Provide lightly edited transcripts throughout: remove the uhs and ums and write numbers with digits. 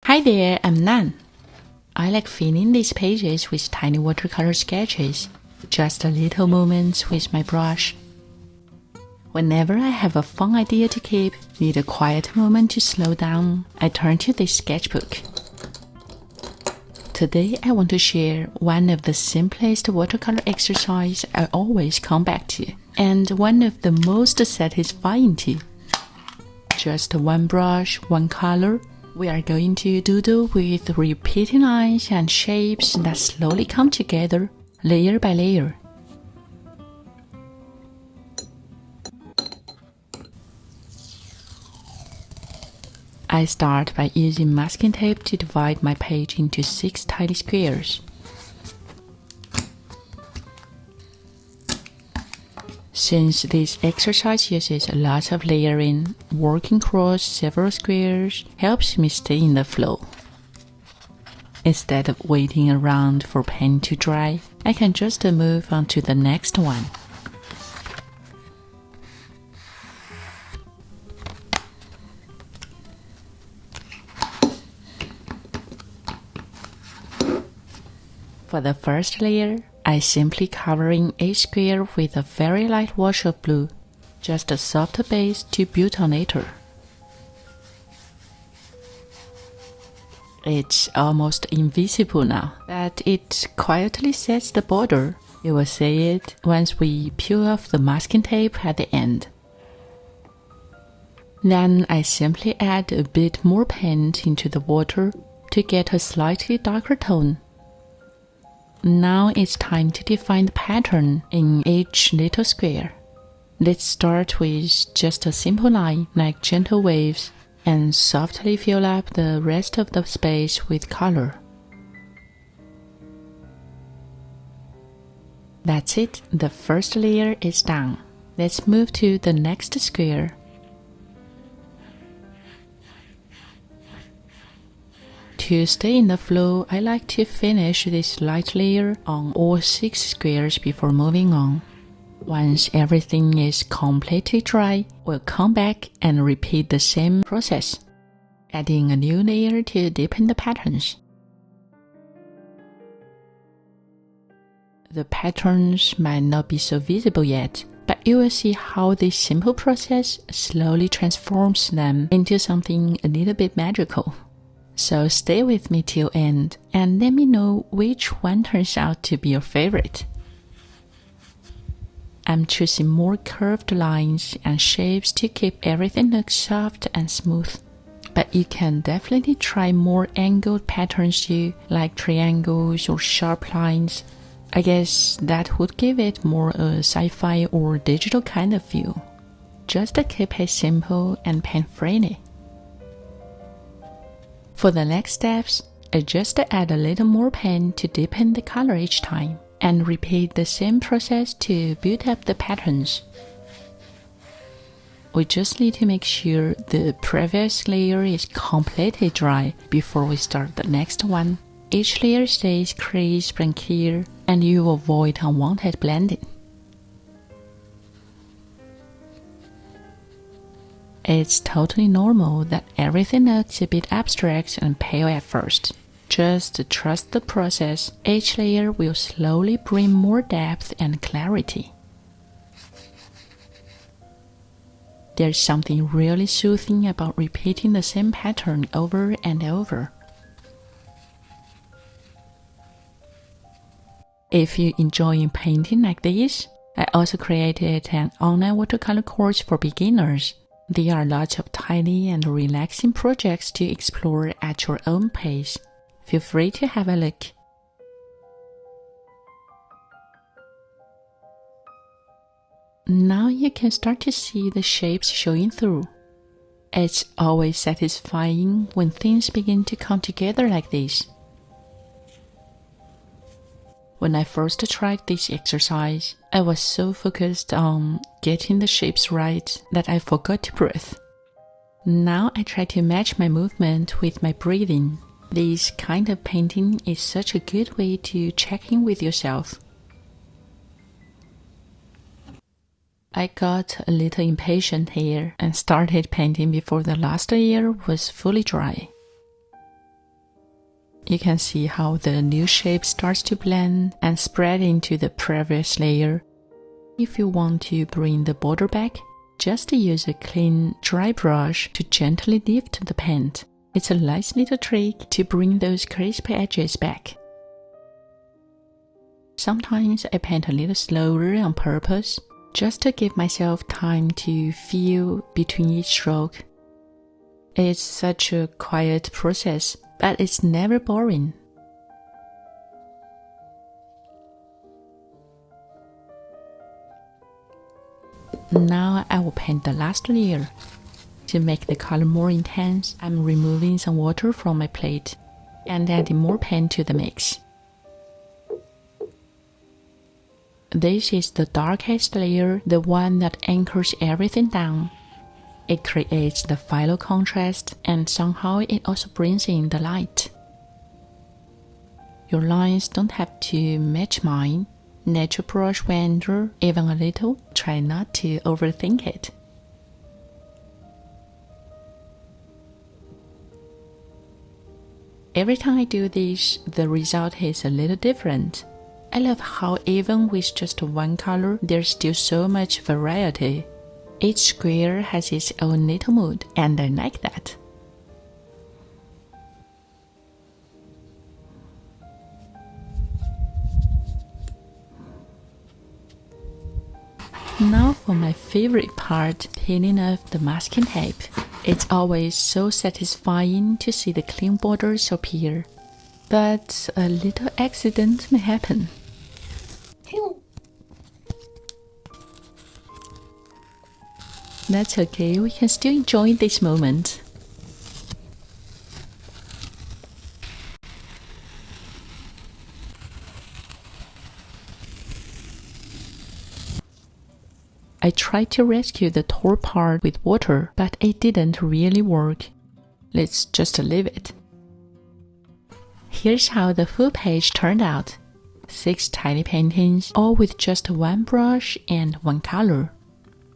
Hi there, I'm Nan. I like filling these pages with tiny watercolor sketches, just little moments with my brush. Whenever I have a fun idea to keep, need a quiet moment to slow down, I turn to this sketchbook. Today I want to share one of the simplest watercolor exercises I always come back to, and one of the most satisfying too. Just one brush, one color. We are going to doodle with repeating lines and shapes that slowly come together, layer by layer. I start by using masking tape to divide my page into 6 tiny squares. Since this exercise uses a lot of layering, working across several squares helps me stay in the flow. Instead of waiting around for paint to dry, I can just move on to the next one. For the first layer, I simply covering each square with a very light wash of blue, just a soft base to build on later. It's almost invisible now, but it quietly sets the border. You will see it once we peel off the masking tape at the end. Then I simply add a bit more paint into the water to get a slightly darker tone. Now it's time to define the pattern in each little square. Let's start with just a simple line like gentle waves and softly fill up the rest of the space with color. That's it, the first layer is done. Let's move to the next square. To stay in the flow, I like to finish this light layer on all 6 squares before moving on. Once everything is completely dry, we'll come back and repeat the same process, adding a new layer to deepen the patterns. The patterns might not be so visible yet, but you will see how this simple process slowly transforms them into something a little bit magical. So stay with me till end and let me know which one turns out to be your favorite. I'm choosing more curved lines and shapes to keep everything look soft and smooth. But you can definitely try more angled patterns too, like triangles or sharp lines. I guess that would give it more a sci-fi or digital kind of feel. Just to keep it simple and paint-friendly. For the next steps, I just add a little more paint to deepen the color each time, and repeat the same process to build up the patterns. We just need to make sure the previous layer is completely dry before we start the next one. Each layer stays crisp and clear, and you avoid unwanted blending. It's totally normal that everything looks a bit abstract and pale at first. Just trust the process. Each layer will slowly bring more depth and clarity. There's something really soothing about repeating the same pattern over and over. If you enjoy painting like this, I also created an online watercolor course for beginners. There are lots of tiny and relaxing projects to explore at your own pace. Feel free to have a look. Now you can start to see the shapes showing through. It's always satisfying when things begin to come together like this. When I first tried this exercise, I was so focused on getting the shapes right that I forgot to breathe. Now I try to match my movement with my breathing. This kind of painting is such a good way to check in with yourself. I got a little impatient here and started painting before the last layer was fully dry. You can see how the new shape starts to blend and spread into the previous layer. If you want to bring the border back, just use a clean, dry brush to gently lift the paint. It's a nice little trick to bring those crisp edges back. Sometimes I paint a little slower on purpose, just to give myself time to feel between each stroke. It's such a quiet process, but it's never boring. Now I will paint the last layer. To make the color more intense, I'm removing some water from my plate and adding more paint to the mix. This is the darkest layer, the one that anchors everything down. It creates the final contrast and somehow it also brings in the light. Your lines don't have to match mine. Let your brush wander even a little. Try not to overthink it. Every time I do this, the result is a little different. I love how even with just one color, there's still so much variety. Each square has its own little mood, and I like that. Now for my favorite part, peeling off the masking tape. It's always so satisfying to see the clean borders appear. But a little accident may happen. That's okay, we can still enjoy this moment. I tried to rescue the tall part with water, but it didn't really work. Let's just leave it. Here's how the full page turned out. 6 tiny paintings, all with just one brush and one color.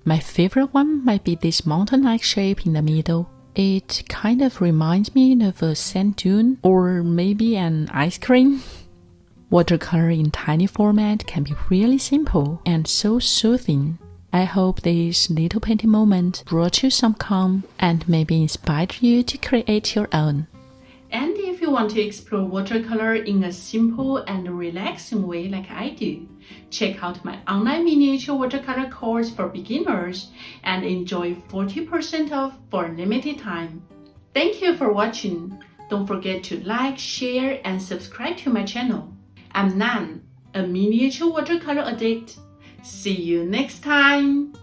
My favorite one might be this mountain-like shape in the middle. It kind of reminds me of a sand dune or maybe an ice cream. Watercolor in tiny format can be really simple and so soothing. I hope this little painting moment brought you some calm and maybe inspired you to create your own. And if you want to explore watercolor in a simple and relaxing way like I do, check out my online miniature watercolor course for beginners and enjoy 40% off for a limited time. Thank you for watching. Don't forget to like, share, and subscribe to my channel. I'm Nan, a miniature watercolor addict. See you next time!